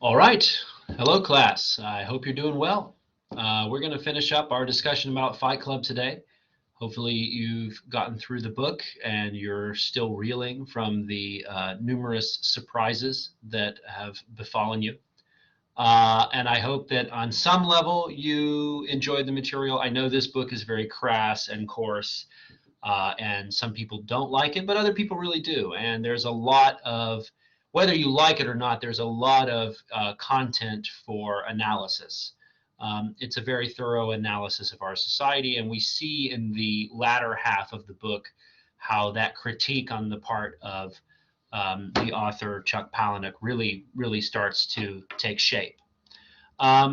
All right. Hello, class. I hope you're doing well. We're going to finish up our discussion about Fight Club today. Hopefully, you've gotten through the book and you're still reeling from the numerous surprises that have befallen you. And I hope that on some level you enjoyed the material. I know this book is very crass and coarse, and some people don't like it, but other people really do. And there's a lot of, whether you like it or not, there's a lot of content for analysis. It's a very thorough analysis of our society, and we see in the latter half of the book how that critique on the part of the author Chuck Palahniuk really starts to take shape.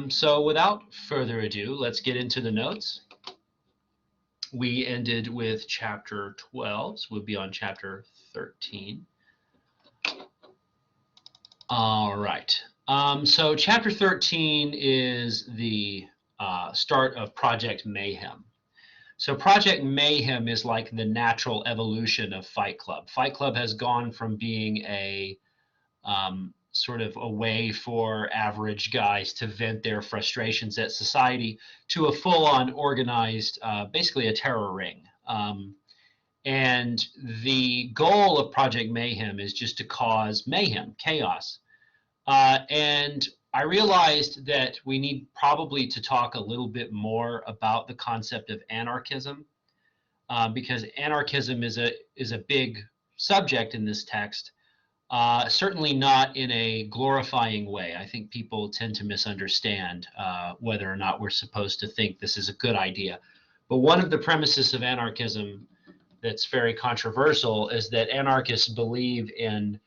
So without further ado, let's get into the notes. We ended with chapter 12, so we'll be on chapter 13. All right. So chapter 13 is the start of Project Mayhem. So Project Mayhem is like the natural evolution of Fight Club. Fight Club has gone from being a sort of a way for average guys to vent their frustrations at society to a full-on organized, basically a terror ring. And the goal of Project Mayhem is just to cause mayhem, chaos. And I realized that we need probably to talk a little bit more about the concept of anarchism, because anarchism is a big subject in this text. Certainly not in a glorifying way. I think people tend to misunderstand whether or not we're supposed to think this is a good idea. But one of the premises of anarchism that's very controversial is that anarchists believe in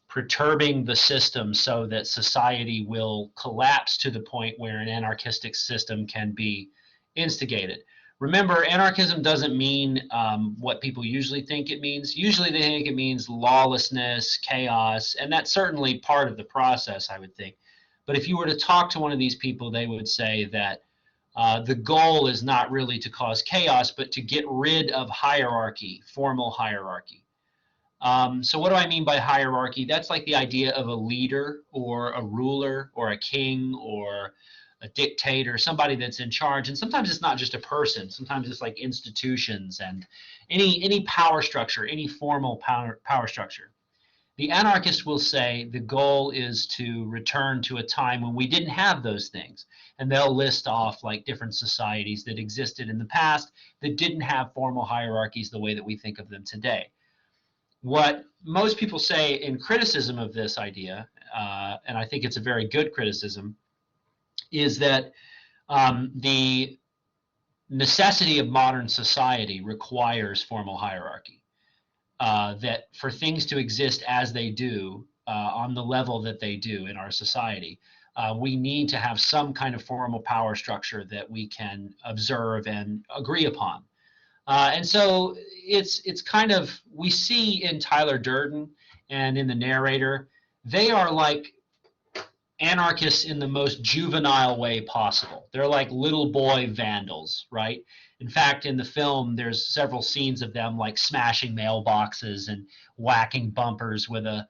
perturbing the system so that society will collapse to the point where an anarchistic system can be instigated. Remember, anarchism doesn't mean what people usually think it means. Usually they think it means lawlessness, chaos, and that's certainly part of the process, I would think. But if you were to talk to one of these people, they would say that the goal is not really to cause chaos, but to get rid of hierarchy, formal hierarchy. So what do I mean by hierarchy? That's like the idea of a leader or a ruler or a king or a dictator, somebody that's in charge. And sometimes it's not just a person. Sometimes it's like institutions and any power structure, any formal power structure. The anarchist will say the goal is to return to a time when we didn't have those things. And they'll list off like different societies that existed in the past that didn't have formal hierarchies the way that we think of them today. What most people say in criticism of this idea, and I think it's a very good criticism, is that the necessity of modern society requires formal hierarchy. That for things to exist as they do, on the level that they do in our society, we need to have some kind of formal power structure that we can observe and agree upon. And so it's kind of, we see in Tyler Durden and in the narrator, they are like anarchists in the most juvenile way possible. They're like little boy vandals, right? In fact, in the film, there's several scenes of them like smashing mailboxes and whacking bumpers with a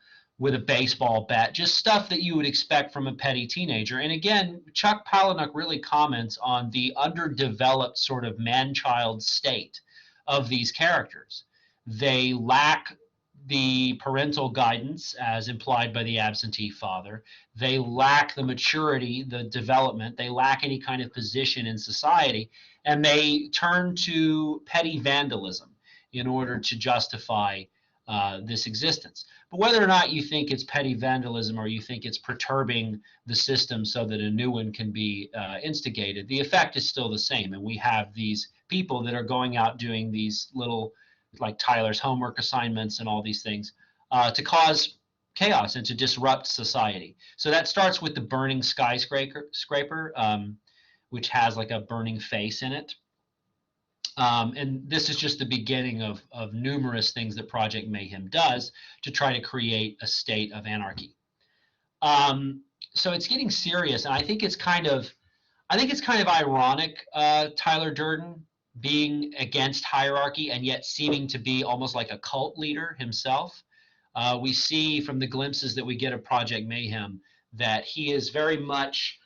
baseball bat, just stuff that you would expect from a petty teenager. And again, Chuck Palahniuk really comments on the underdeveloped sort of man-child state of these characters. They lack the parental guidance as implied by the absentee father. They lack the maturity, the development. They lack any kind of position in society, and they turn to petty vandalism in order to justify this existence. But whether or not you think it's petty vandalism or you think it's perturbing the system so that a new one can be instigated, the effect is still the same. And we have these people that are going out doing these little, like Tyler's homework assignments and all these things to cause chaos and to disrupt society. So that starts with the burning skyscraper, which has like a burning face in it. And this is just the beginning of numerous things that Project Mayhem does to try to create a state of anarchy. So it's getting serious, and I think it's kind of ironic, Tyler Durden being against hierarchy and yet seeming to be almost like a cult leader himself. We see from the glimpses that we get of Project Mayhem that he is very much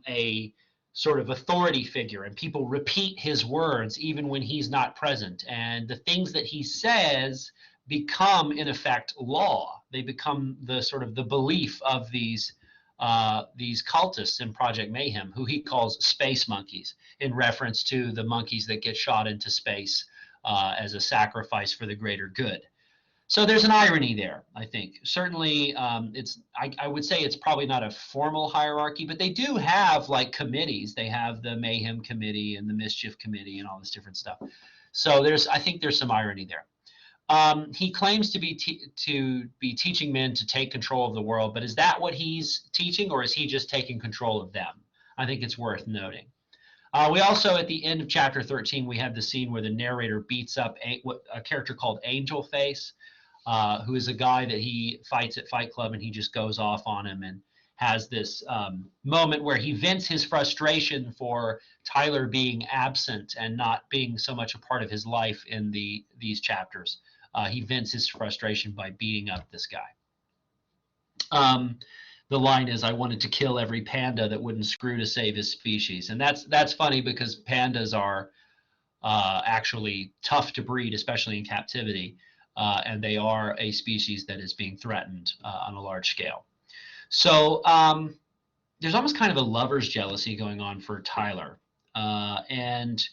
a sort of authority figure, and people repeat his words even when he's not present. And the things that he says become, in effect, law. They become the sort of the belief of these cultists in Project Mayhem, who he calls space monkeys, in reference to the monkeys that get shot into space as a sacrifice for the greater good. So there's an irony there, I think. Certainly, I would say it's probably not a formal hierarchy, but they do have like committees. They have the Mayhem Committee and the Mischief Committee and all this different stuff. So I think there's some irony there. He claims to be teaching men to take control of the world, but is that what he's teaching, or is he just taking control of them? I think it's worth noting. We also, at the end of chapter 13, we have the scene where the narrator beats up a character called Angel Face, who is a guy that he fights at Fight Club, and he just goes off on him and has this moment where he vents his frustration for Tyler being absent and not being so much a part of his life in these chapters. He vents his frustration by beating up this guy. The line is, "I wanted to kill every panda that wouldn't screw to save his species," and that's funny because pandas are actually tough to breed, especially in captivity, and they are a species that is being threatened on a large scale. So there's almost kind of a lover's jealousy going on for Tyler, and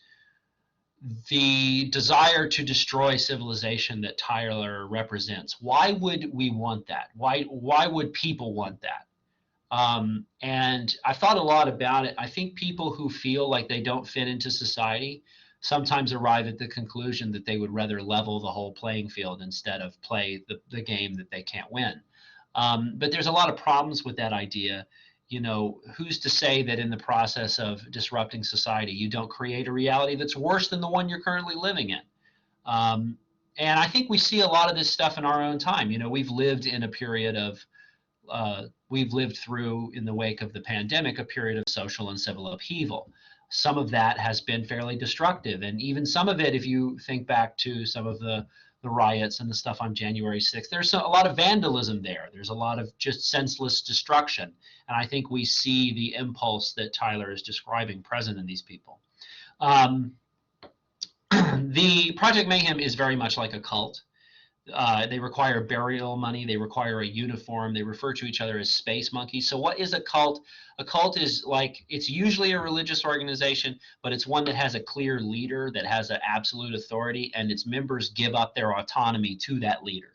the desire to destroy civilization that Tyler represents. Why would we want that? Why would people want that? And I've thought a lot about it. I think people who feel like they don't fit into society sometimes arrive at the conclusion that they would rather level the whole playing field instead of play the game that they can't win. But there's a lot of problems with that idea. You know, who's to say that in the process of disrupting society, you don't create a reality that's worse than the one you're currently living in? And I think we see a lot of this stuff in our own time. You know, we've lived in a period of, we've lived through, in the wake of the pandemic, a period of social and civil upheaval. Some of that has been fairly destructive. And even some of it, if you think back to some of the riots and the stuff on January 6th, there's a lot of vandalism there. There's a lot of just senseless destruction. And I think we see the impulse that Tyler is describing present in these people. The Project Mayhem is very much like a cult. They require burial money. They require a uniform. They refer to each other as space monkeys. So what is a cult? A cult is like, it's usually a religious organization, but it's one that has a clear leader, that has an absolute authority, and its members give up their autonomy to that leader.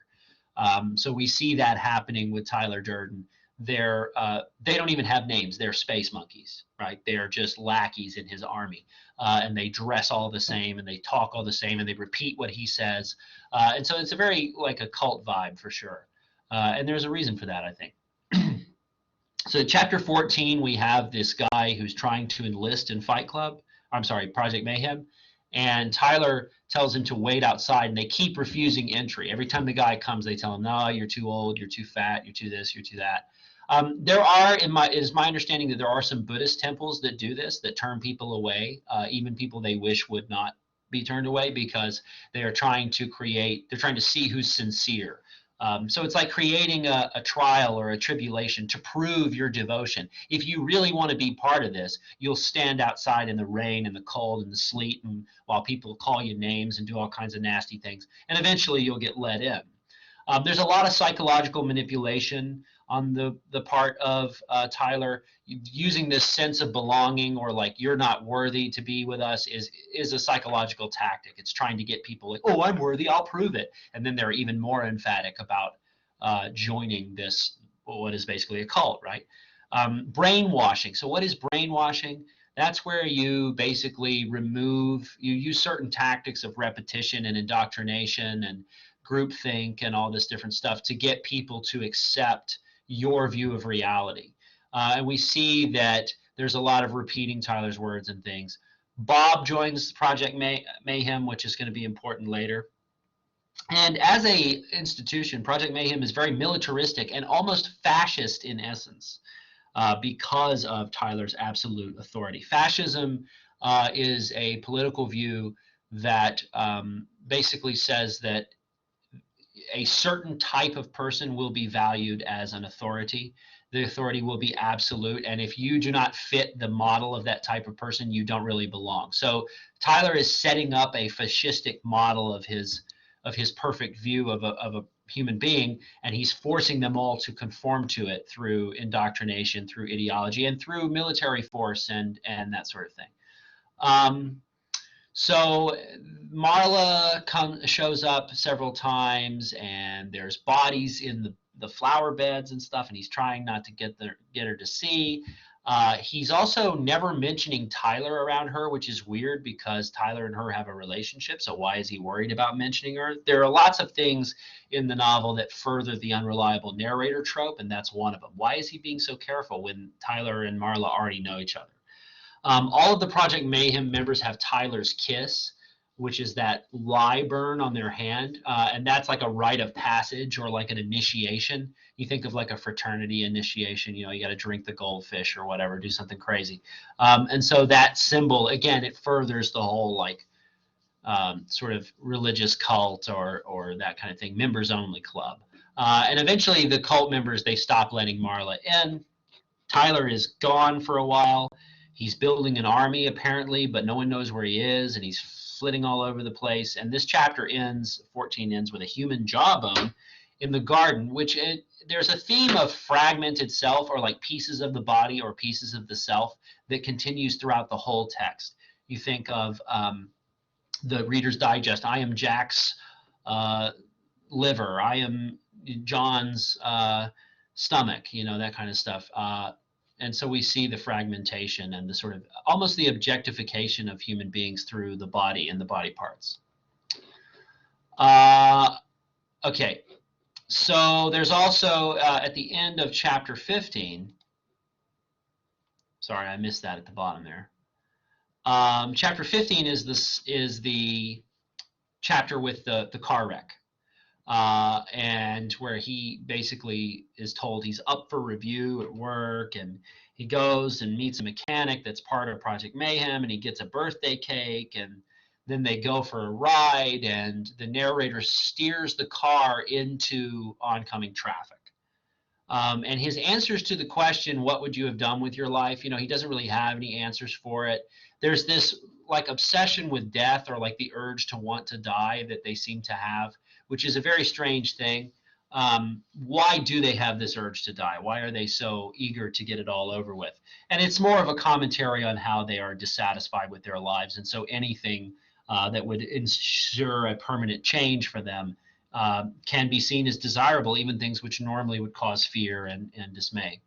So we see that happening with Tyler Durden. They don't even have names. They're space monkeys, right? They are just lackeys in his army. And they dress all the same, and they talk all the same, and they repeat what he says. And so it's a very like a cult vibe for sure. And there's a reason for that, I think. So chapter 14, we have this guy who's trying to enlist in Project Mayhem. And Tyler tells him to wait outside, and they keep refusing entry. Every time the guy comes, they tell him, "No, you're too old, you're too fat, you're too this, you're too that." It is my understanding that there are some Buddhist temples that do this, that turn people away, even people they wish would not be turned away, because they are trying to they're trying to see who's sincere. So it's like creating a trial or a tribulation to prove your devotion. If you really want to be part of this, you'll stand outside in the rain and the cold and the sleet, and while people call you names and do all kinds of nasty things, and eventually you'll get let in. There's a lot of psychological manipulation on the part of Tyler. Using this sense of belonging, or like, you're not worthy to be with us, is a psychological tactic. It's trying to get people like, "Oh, I'm worthy, I'll prove it." And then they're even more emphatic about joining this, what is basically a cult, right? Brainwashing. So what is brainwashing? That's where you basically you use certain tactics of repetition and indoctrination and groupthink and all this different stuff to get people to accept your view of reality. And we see that there's a lot of repeating Tyler's words and things. Bob joins Project Mayhem, which is going to be important later. And as a institution, Project Mayhem is very militaristic and almost fascist in essence, because of Tyler's absolute authority. Fascism is a political view that basically says that a certain type of person will be valued as an authority. The authority will be absolute, and if you do not fit the model of that type of person, you don't really belong. So Tyler is setting up a fascistic model of his perfect view of a human being, and he's forcing them all to conform to it through indoctrination, through ideology, and through military force and that sort of thing. So Marla shows up several times, and there's bodies in the flower beds and stuff, and he's trying not to get her to see. He's also never mentioning Tyler around her, which is weird because Tyler and her have a relationship. So why is he worried about mentioning her? There are lots of things in the novel that further the unreliable narrator trope, and that's one of them. Why is he being so careful when Tyler and Marla already know each other? All of the Project Mayhem members have Tyler's kiss, which is that lie burn on their hand. And that's like a rite of passage or like an initiation. You think of like a fraternity initiation, you got to drink the goldfish or whatever, do something crazy. And so that symbol, again, it furthers the whole like sort of religious cult or that kind of thing, members only club. And eventually the cult members, they stop letting Marla in. Tyler is gone for a while. He's building an army apparently, but no one knows where he is, and he's flitting all over the place. And this chapter 14 ends with a human jawbone in the garden, which there's a theme of fragmented self, or like pieces of the body or pieces of the self, that continues throughout the whole text. You think of the Reader's Digest. I am Jack's liver. I am John's stomach, that kind of stuff. And so we see the fragmentation and the sort of almost the objectification of human beings through the body and the body parts. Okay, so there's also at the end of chapter 15, sorry, I missed that at the bottom there. Chapter 15 is the chapter with the car wreck. And where he basically is told he's up for review at work, and he goes and meets a mechanic that's part of Project Mayhem, and he gets a birthday cake, and then they go for a ride, and the narrator steers the car into oncoming traffic. And his answers to the question, what would you have done with your life? He doesn't really have any answers for it. There's this like obsession with death, or like the urge to want to die that they seem to have, which is a very strange thing. Why do they have this urge to die? Why are they so eager to get it all over with? And it's more of a commentary on how they are dissatisfied with their lives. And so anything that would ensure a permanent change for them can be seen as desirable, even things which normally would cause fear and dismay.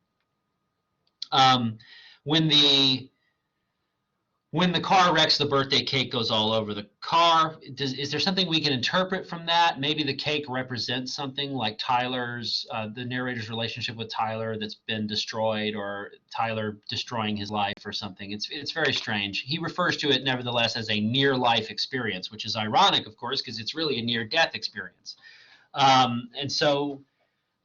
When the car wrecks, the birthday cake goes all over the car. Is there something we can interpret from that? Maybe the cake represents something like Tyler's, the narrator's relationship with Tyler that's been destroyed, or Tyler destroying his life or something. It's very strange. He refers to it nevertheless as a near-life experience, which is ironic, of course, because it's really a near-death experience. And so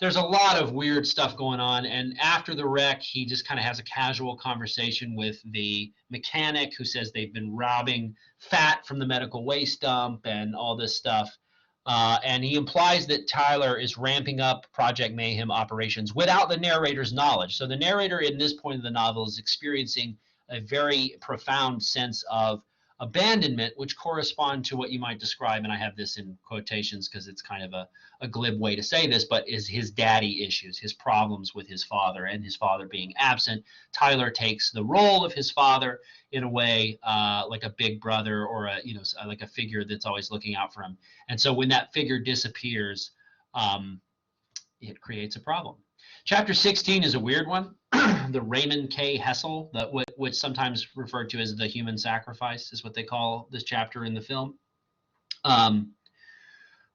there's a lot of weird stuff going on. And after the wreck, he just kind of has a casual conversation with the mechanic, who says they've been robbing fat from the medical waste dump and all this stuff. And he implies that Tyler is ramping up Project Mayhem operations without the narrator's knowledge. So the narrator in this point of the novel is experiencing a very profound sense of abandonment, which correspond to what you might describe, and I have this in quotations because it's kind of a glib way to say this, but is his daddy issues, his problems with his father, and his father being absent. Tyler takes the role of his father in a way like a big brother, or like a figure that's always looking out for him. And so when that figure disappears, it creates a problem. Chapter 16 is a weird one. The Raymond K. Hessel, which sometimes referred to as the human sacrifice, is what they call this chapter in the film.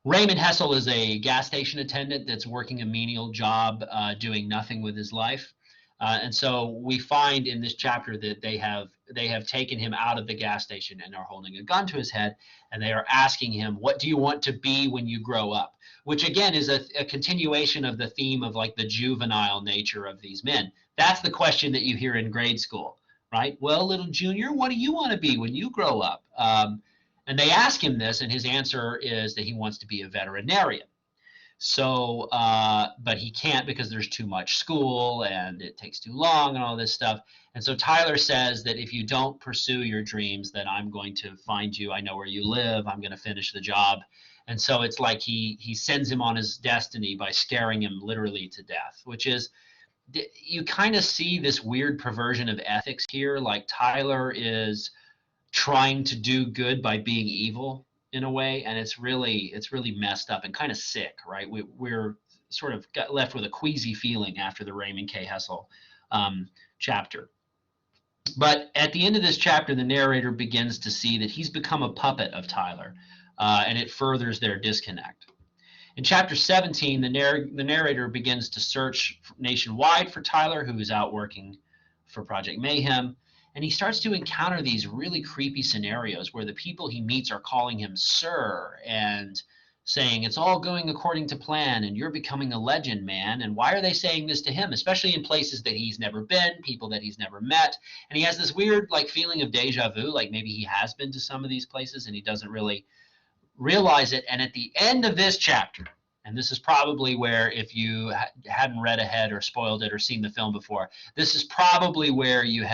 Raymond Hessel is a gas station attendant that's working a menial job, doing nothing with his life. And so we find in this chapter that they have taken him out of the gas station and are holding a gun to his head, and they are asking him, what do you want to be when you grow up? Which again is a continuation of the theme of like the juvenile nature of these men. That's the question that you hear in grade school, right? Well, little junior, what do you want to be when you grow up? And they ask him this, and his answer is that he wants to be a veterinarian. So, but he can't because there's too much school and it takes too long and all this stuff. And so Tyler says that if you don't pursue your dreams, then I'm going to find you. I know where you live. I'm going to finish the job. And so it's like he sends him on his destiny by scaring him literally to death, which is, you kind of see this weird perversion of ethics here. Like Tyler is trying to do good by being evil in a way, and it's really messed up and kind of sick, right? We're sort of got left with a queasy feeling after the Raymond K. Hessel chapter. But at the end of this chapter, the narrator begins to see that he's become a puppet of Tyler, and it furthers their disconnect. In chapter 17, the narrator begins to search nationwide for Tyler, who is out working for Project Mayhem. And he starts to encounter these really creepy scenarios where the people he meets are calling him sir and saying, it's all going according to plan and you're becoming a legend, man. And why are they saying this to him, especially in places that he's never been, people that he's never met? And he has this weird like feeling of deja vu, like maybe he has been to some of these places and he doesn't really realize it. And at the end of this chapter, and this is probably where, if you hadn't read ahead or spoiled it or seen the film before, this is probably where you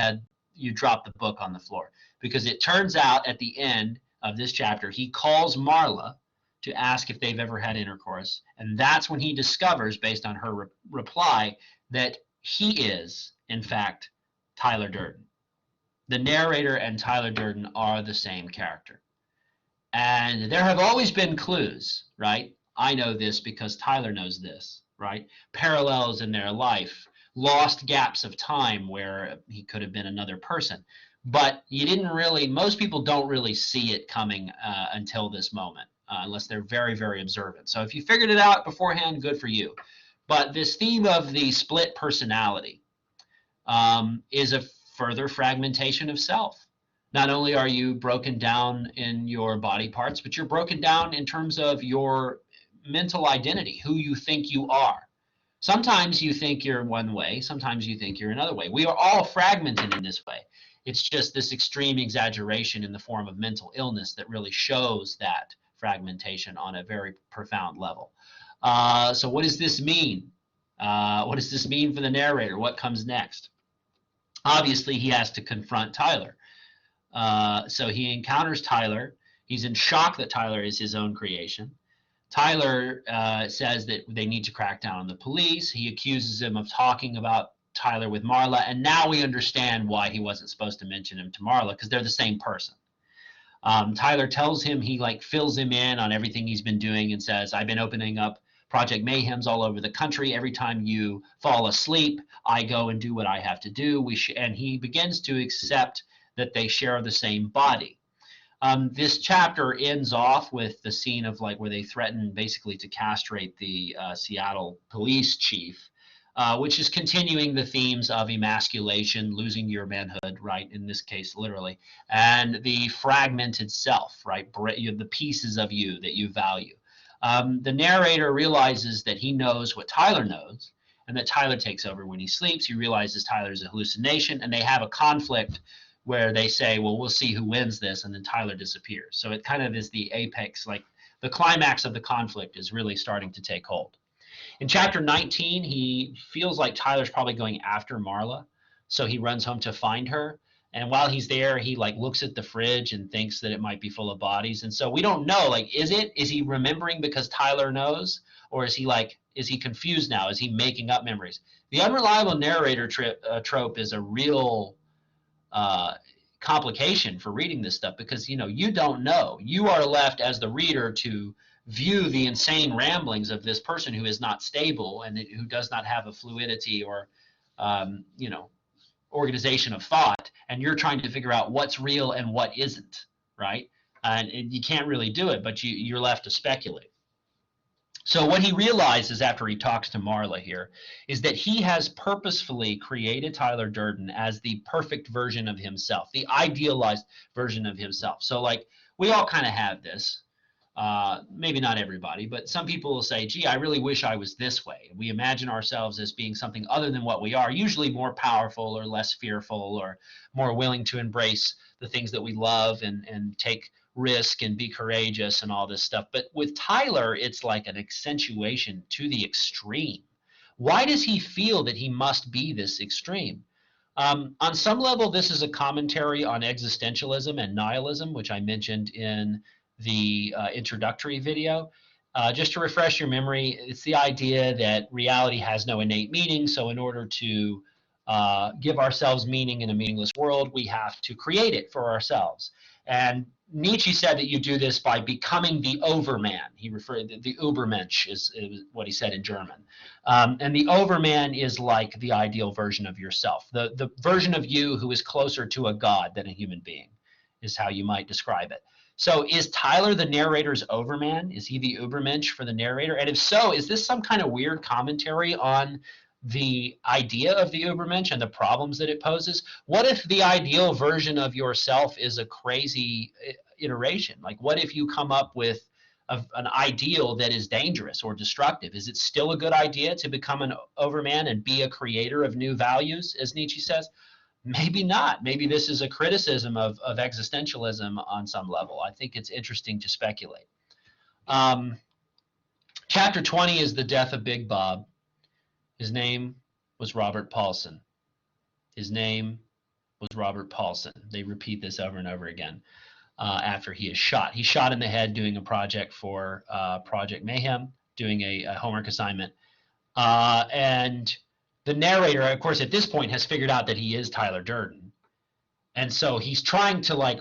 dropped the book on the floor, because it turns out at the end of this chapter, he calls Marla to ask if they've ever had intercourse. And that's when he discovers, based on her reply, that he is, in fact, Tyler Durden. The narrator and Tyler Durden are the same character. And there have always been clues, right? I know this because Tyler knows this, right? Parallels in their life, lost gaps of time where he could have been another person. But you didn't really, most people don't really see it coming until this moment, unless they're very, very observant. So if you figured it out beforehand, good for you. But this theme of the split personality is a further fragmentation of self. Not only are you broken down in your body parts, but you're broken down in terms of your mental identity, who you think you are. Sometimes you think you're one way, sometimes you think you're another way. We are all fragmented in this way. It's just this extreme exaggeration in the form of mental illness that really shows that fragmentation on a very profound level. So what does this mean? What does this mean for the narrator? What comes next? Obviously, he has to confront Tyler. So he encounters Tyler. He's in shock that Tyler is his own creation. Tyler says that they need to crack down on the police. He accuses him of talking about Tyler with Marla, and now we understand why he wasn't supposed to mention him to Marla, because they're the same person. Tyler tells him, he like fills him in on everything he's been doing and says, I've been opening up Project Mayhems all over the country. Every time you fall asleep, I go and do what I have to do. And he begins to accept that they share the same body. This chapter ends off with the scene of like where they threaten basically to castrate the Seattle police chief, which is continuing the themes of emasculation, losing your manhood, right? In this case, literally, and the fragmented self, right? The pieces of you that you value. The narrator realizes that he knows what Tyler knows, and that Tyler takes over when he sleeps. He realizes Tyler's a hallucination, and they have a conflict where they say, well, we'll see who wins this, and then Tyler disappears. So it kind of is the apex, like the climax of the conflict is really starting to take hold. In chapter 19, he feels like Tyler's probably going after Marla, so he runs home to find her. And while he's there, he like looks at the fridge and thinks that it might be full of bodies. And so we don't know, like, is he remembering because Tyler knows, or is he confused now? Is he making up memories? The unreliable narrator trope is a real complication for reading this stuff, because you don't know. You are left as the reader to view the insane ramblings of this person who is not stable and who does not have a fluidity or organization of thought, and you're trying to figure out what's real and what isn't, right? And you can't really do it, but you're left to speculate. So what he realizes after he talks to Marla here is that he has purposefully created Tyler Durden as the perfect version of himself, the idealized version of himself. So like we all kind of have this, maybe not everybody, but some people will say, gee, I really wish I was this way. We imagine ourselves as being something other than what we are, usually more powerful or less fearful or more willing to embrace the things that we love and take risk and be courageous and all this stuff. But with Tyler, it's like an accentuation to the extreme. Why does he feel that he must be this extreme? On some level, this is a commentary on existentialism and nihilism, which I mentioned in the introductory video. Just to refresh your memory, it's the idea that reality has no innate meaning. So in order to give ourselves meaning in a meaningless world, we have to create it for ourselves. And Nietzsche said that you do this by becoming the overman. He referred to the Übermensch is what he said in German. And the overman is like the ideal version of yourself, the version of you who is closer to a god than a human being, is how you might describe it. So is Tyler the narrator's overman? Is he the Übermensch for the narrator? And if so, is this some kind of weird commentary on the idea of the Übermensch and the problems that it poses? What if the ideal version of yourself is a crazy iteration? Like, what if you come up with an ideal that is dangerous or destructive? Is it still a good idea to become an overman and be a creator of new values, as Nietzsche says? Maybe not. Maybe this is a criticism of existentialism on some level. I think it's interesting to speculate. Chapter 20 is the death of Big Bob. His name was Robert Paulson. His name was Robert Paulson. They repeat this over and over again after he is shot. He's shot in the head doing a project for Project Mayhem, doing a homework assignment. And the narrator, of course, at this point has figured out that he is Tyler Durden. And so he's trying to like,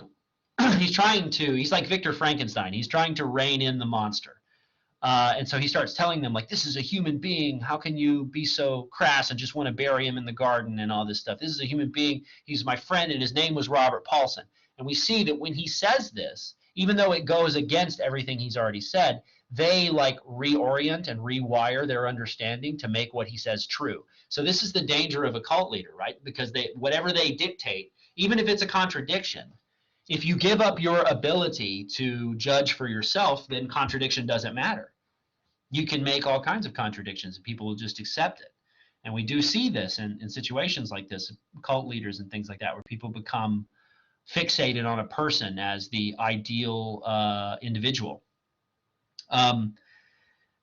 he's like Victor Frankenstein. He's trying to rein in the monster. And so he starts telling them, like, this is a human being. How can you be so crass and just want to bury him in the garden and all this stuff? This is a human being. He's my friend, and his name was Robert Paulson. And we see that when he says this, even though it goes against everything he's already said, they like reorient and rewire their understanding to make what he says true. So this is the danger of a cult leader, right? Because whatever they dictate, even if it's a contradiction, if you give up your ability to judge for yourself, then contradiction doesn't matter. You can make all kinds of contradictions and people will just accept it. And we do see this in situations like this, cult leaders and things like that, where people become fixated on a person as the ideal individual.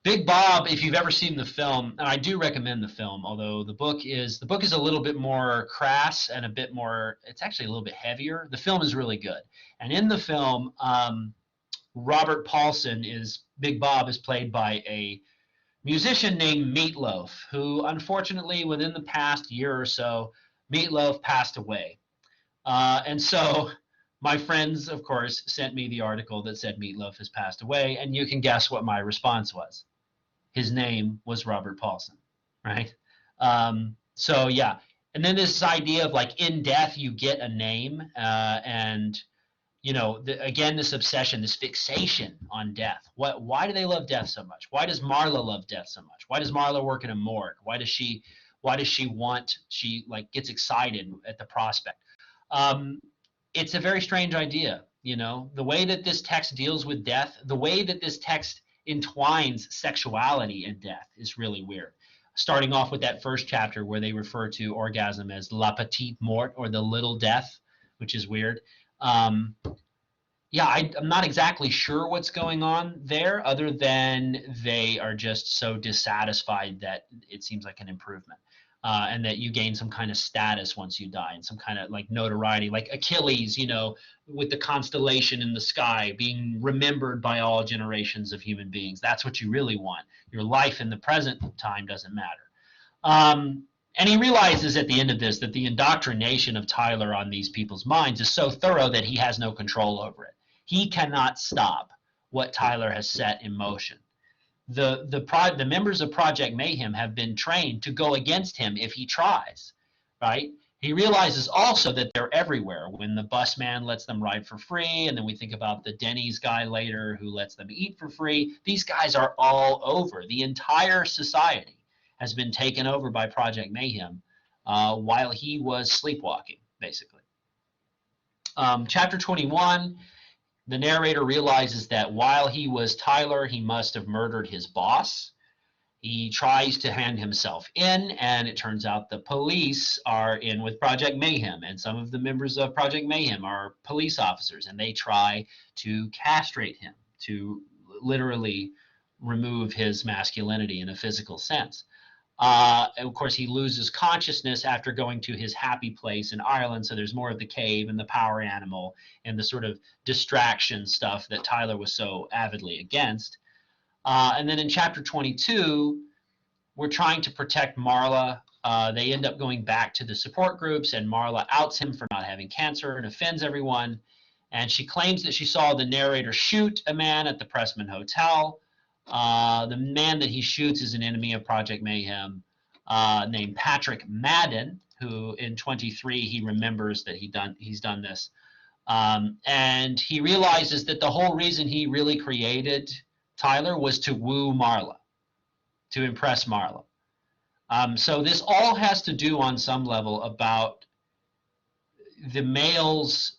Big Bob, if you've ever seen the film, and I do recommend the film, although the book is a little bit more crass and a bit more, it's actually a little bit heavier. The film is really good. And in the film, Robert Paulson Big Bob is played by a musician named Meatloaf, who unfortunately within the past year or so, Meatloaf passed away. And so my friends, of course, sent me the article that said Meatloaf has passed away, and you can guess what my response was. His name was Robert Paulson, right? So yeah, and then this idea of like in death you get a name, and you know, again, this obsession, this fixation on death. Why do they love death so much? Why does Marla love death so much? Why does Marla work in a morgue? Why does she like gets excited at the prospect? It's a very strange idea, you know, the way that this text deals with death, the way that this text entwines sexuality and death is really weird. Starting off with that first chapter where they refer to orgasm as la petite mort, or the little death, which is weird. Yeah, I'm not exactly sure what's going on there, other than they are just so dissatisfied that it seems like an improvement. And that you gain some kind of status once you die, and some kind of like notoriety, like Achilles, you know, with the constellation in the sky, being remembered by all generations of human beings. That's what you really want. Your life in the present time doesn't matter. And he realizes at the end of this that the indoctrination of Tyler on these people's minds is so thorough that he has no control over it. He cannot stop what Tyler has set in motion. The members of Project Mayhem have been trained to go against him if he tries, right? He realizes also that they're everywhere. When the bus man lets them ride for free, and then we think about the Denny's guy later who lets them eat for free. These guys are all over. The entire society has been taken over by Project Mayhem while he was sleepwalking, basically. Chapter 21. The narrator realizes that while he was Tyler, he must have murdered his boss. He tries to hand himself in, and it turns out the police are in with Project Mayhem, and some of the members of Project Mayhem are police officers, and they try to castrate him, to literally remove his masculinity in a physical sense. And of course, he loses consciousness after going to his happy place in Ireland. So there's more of the cave and the power animal and the sort of distraction stuff that Tyler was so avidly against. And then in chapter 22, we're trying to protect Marla. They end up going back to the support groups, and Marla outs him for not having cancer and offends everyone. And she claims that she saw the narrator shoot a man at the Pressman Hotel. The man that he shoots is an enemy of Project Mayhem named Patrick Madden, who in 23 he remembers that he's done this. And he realizes that the whole reason he really created Tyler was to woo Marla, to impress Marla. So this all has to do on some level about the male's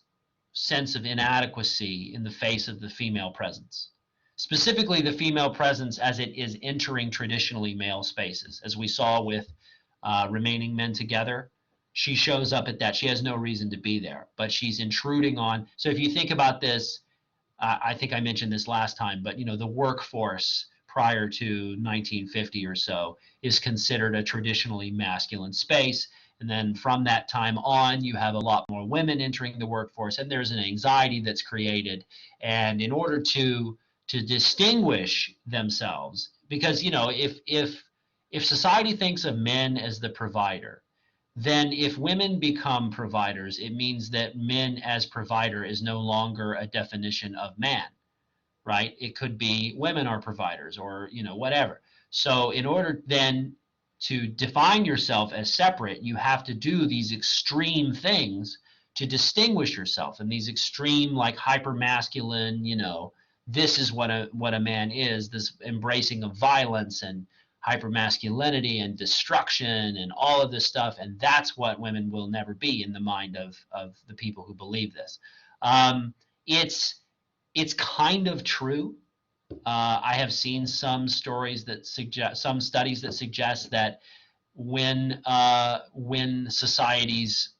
sense of inadequacy in the face of the female presence. Specifically the female presence as it is entering traditionally male spaces. As we saw with Remaining Men Together, she shows up at that. She has no reason to be there, but she's intruding on. So if you think about this, I think I mentioned this last time, but the workforce prior to 1950 or so is considered a traditionally masculine space. And then from that time on, you have a lot more women entering the workforce, and there's an anxiety that's created. And in order to distinguish themselves, because if society thinks of men as the provider, then if women become providers, it means that men as provider is no longer a definition of man, right? It could be women are providers, or whatever. So in order then to define yourself as separate, you have to do these extreme things to distinguish yourself, and these extreme, like hyper-masculine, this is what a man is, this embracing of violence and hypermasculinity and destruction and all of this stuff. And that's what women will never be in the mind of the people who believe this. It's kind of true. I have seen some stories that suggest, some studies that suggest that when societies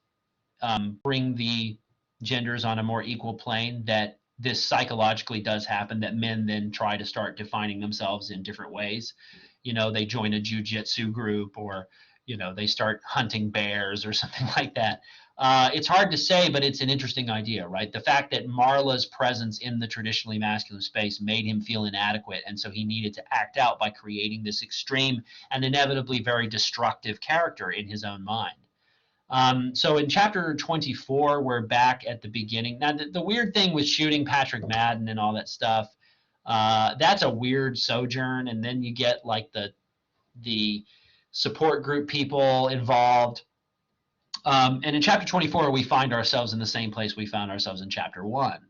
bring the genders on a more equal plane, that this psychologically does happen, that men then try to start defining themselves in different ways. They join a jiu-jitsu group, or they start hunting bears or something like that. It's hard to say, but it's an interesting idea, right? The fact that Marla's presence in the traditionally masculine space made him feel inadequate, and so he needed to act out by creating this extreme and inevitably very destructive character in his own mind. So in chapter 24, we're back at the beginning. Now, the weird thing with shooting Patrick Madden and all that stuff, that's a weird sojourn, and then you get like the support group people involved. And in chapter 24, we find ourselves in the same place we found ourselves in chapter 1,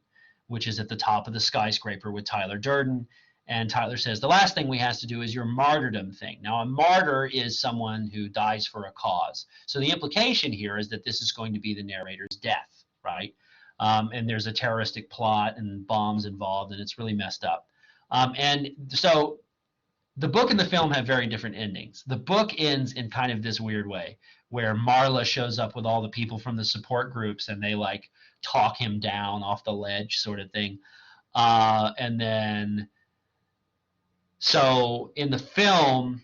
which is at the top of the skyscraper with Tyler Durden. And Tyler says, the last thing we have to do is your martyrdom thing. Now, a martyr is someone who dies for a cause. So the implication here is that this is going to be the narrator's death, right? And there's a terroristic plot and bombs involved, and it's really messed up. And so the book and the film have very different endings. The book ends in kind of this weird way, where Marla shows up with all the people from the support groups, and they like talk him down off the ledge sort of thing. And then, so in the film,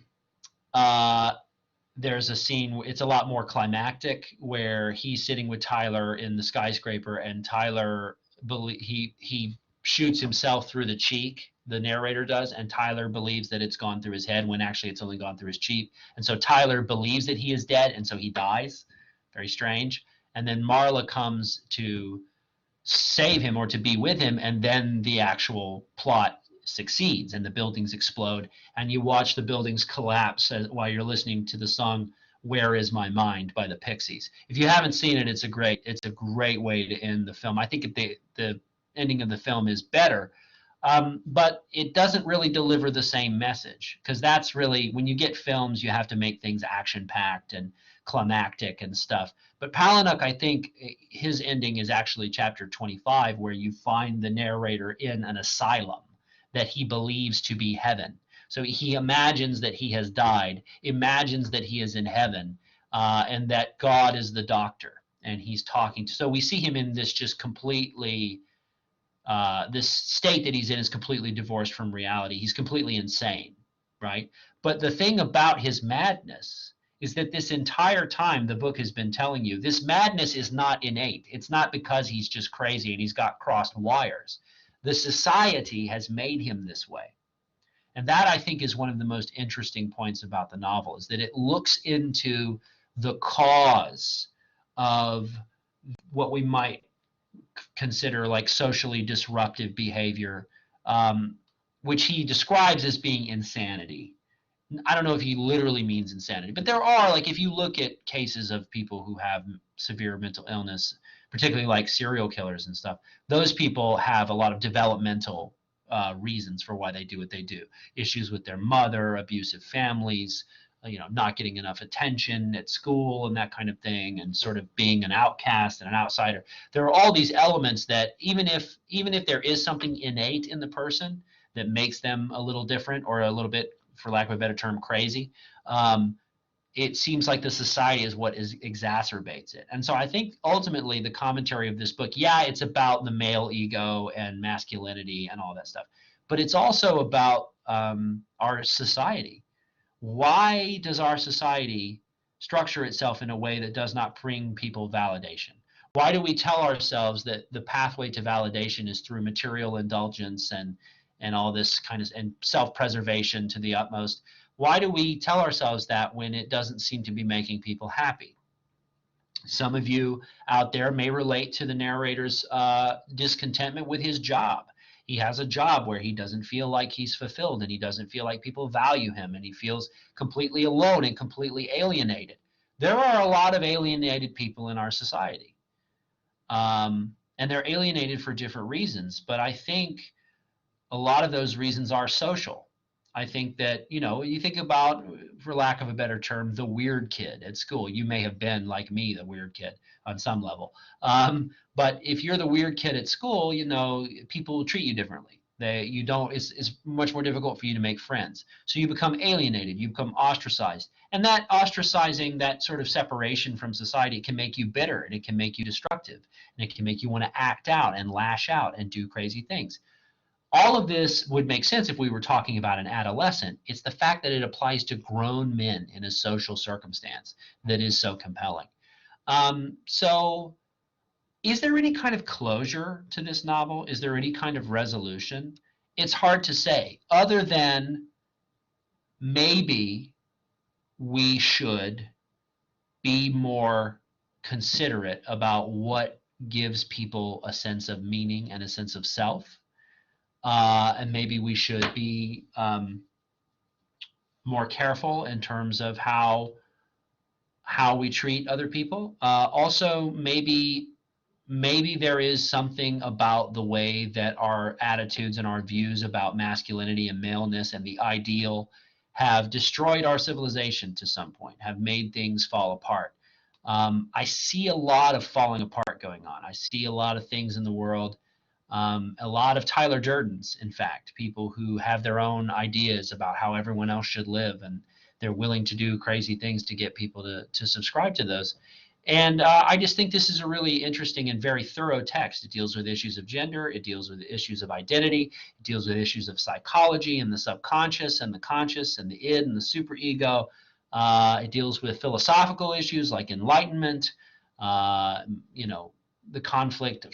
there's a scene, it's a lot more climactic, where he's sitting with Tyler in the skyscraper, and Tyler, he shoots himself through the cheek, the narrator does, and Tyler believes that it's gone through his head when actually it's only gone through his cheek. And so Tyler believes that he is dead, and so he dies. Very strange. And then Marla comes to save him, or to be with him, and then the actual plot succeeds and the buildings explode, and you watch the buildings collapse while you're listening to the song "Where Is My Mind" by the Pixies. If you haven't seen it, it's a great way to end the film. I think the ending of the film is better, but it doesn't really deliver the same message, because that's really, when you get films, you have to make things action-packed and climactic and stuff. But Palahniuk, I think his ending is actually chapter 25, where you find the narrator in an asylum that he believes to be heaven. So he imagines that he has died, imagines that he is in heaven, and that God is the doctor, and he's talking to. So we see him in this just completely, this state that he's in is completely divorced from reality. He's completely insane, right? But the thing about his madness is that this entire time the book has been telling you this madness is not innate. It's not because he's just crazy and he's got crossed wires. The society has made him this way. And that, I think, is one of the most interesting points about the novel, is that it looks into the cause of what we might consider like socially disruptive behavior, which he describes as being insanity. I don't know if he literally means insanity, but there are, like, if you look at cases of people who have severe mental illness, particularly like serial killers and stuff, those people have a lot of developmental reasons for why they do what they do. Issues with their mother, abusive families, not getting enough attention at school and that kind of thing, and sort of being an outcast and an outsider. There are all these elements that even if there is something innate in the person that makes them a little different or a little bit, for lack of a better term, crazy, it seems like the society is what exacerbates it. And so I think ultimately the commentary of this book, yeah, it's about the male ego and masculinity and all that stuff, but it's also about our society. Why does our society structure itself in a way that does not bring people validation? Why do we tell ourselves that the pathway to validation is through material indulgence and all this kind of, and self-preservation to the utmost? Why do we tell ourselves that when it doesn't seem to be making people happy? Some of you out there may relate to the narrator's discontentment with his job. He has a job where he doesn't feel like he's fulfilled, and he doesn't feel like people value him, and he feels completely alone and completely alienated. There are a lot of alienated people in our society, and they're alienated for different reasons, but I think a lot of those reasons are social. I think that, you think about, for lack of a better term, the weird kid at school. You may have been, like me, the weird kid on some level. But if you're the weird kid at school, people will treat you differently. It's much more difficult for you to make friends. So you become alienated, you become ostracized. And that ostracizing, that sort of separation from society, can make you bitter, and it can make you destructive, and it can make you want to act out and lash out and do crazy things. All of this would make sense if we were talking about an adolescent. It's the fact that it applies to grown men in a social circumstance that is so compelling. So is there any kind of closure to this novel? Is there any kind of resolution? It's hard to say, other than maybe we should be more considerate about what gives people a sense of meaning and a sense of self. And maybe we should be more careful in terms of how we treat other people. Also, maybe there is something about the way that our attitudes and our views about masculinity and maleness and the ideal have destroyed our civilization to some point, have made things fall apart. I see a lot of falling apart going on. I see a lot of things in the world. A lot of Tyler Durdens, in fact, people who have their own ideas about how everyone else should live, and they're willing to do crazy things to get people to subscribe to those. And I just think this is a really interesting and very thorough text. It deals with issues of gender. It deals with issues of identity. It deals with issues of psychology and the subconscious and the conscious and the id and the superego. It deals with philosophical issues like enlightenment, the conflict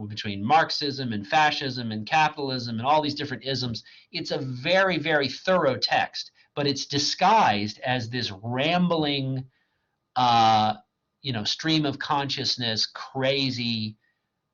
between Marxism and fascism and capitalism and all these different isms. It's a very, very thorough text, but it's disguised as this rambling, stream of consciousness, crazy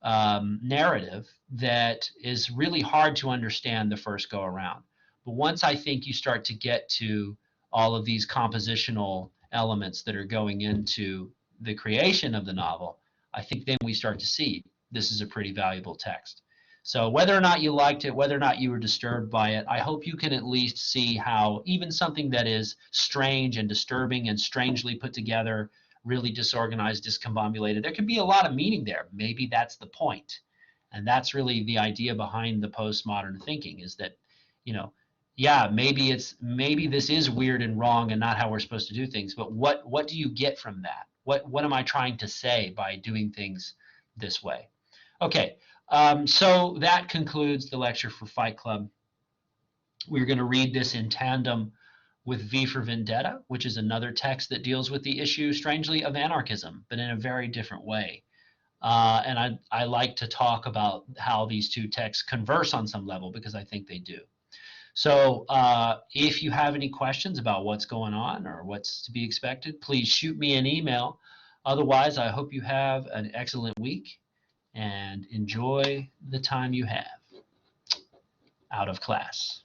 narrative that is really hard to understand the first go around. But once I think you start to get to all of these compositional elements that are going into the creation of the novel, I think then we start to see this is a pretty valuable text. So whether or not you liked it, whether or not you were disturbed by it, I hope you can at least see how even something that is strange and disturbing and strangely put together, really disorganized, discombobulated, there can be a lot of meaning there. Maybe that's the point. And that's really the idea behind the postmodern thinking, is that, yeah, maybe this is weird and wrong and not how we're supposed to do things, but what do you get from that? What am I trying to say by doing things this way? Okay, so that concludes the lecture for Fight Club. We're going to read this in tandem with V for Vendetta, which is another text that deals with the issue, strangely, of anarchism, but in a very different way. And I like to talk about how these two texts converse on some level because I think they do. So if you have any questions about what's going on or what's to be expected, please shoot me an email. Otherwise, I hope you have an excellent week and enjoy the time you have out of class.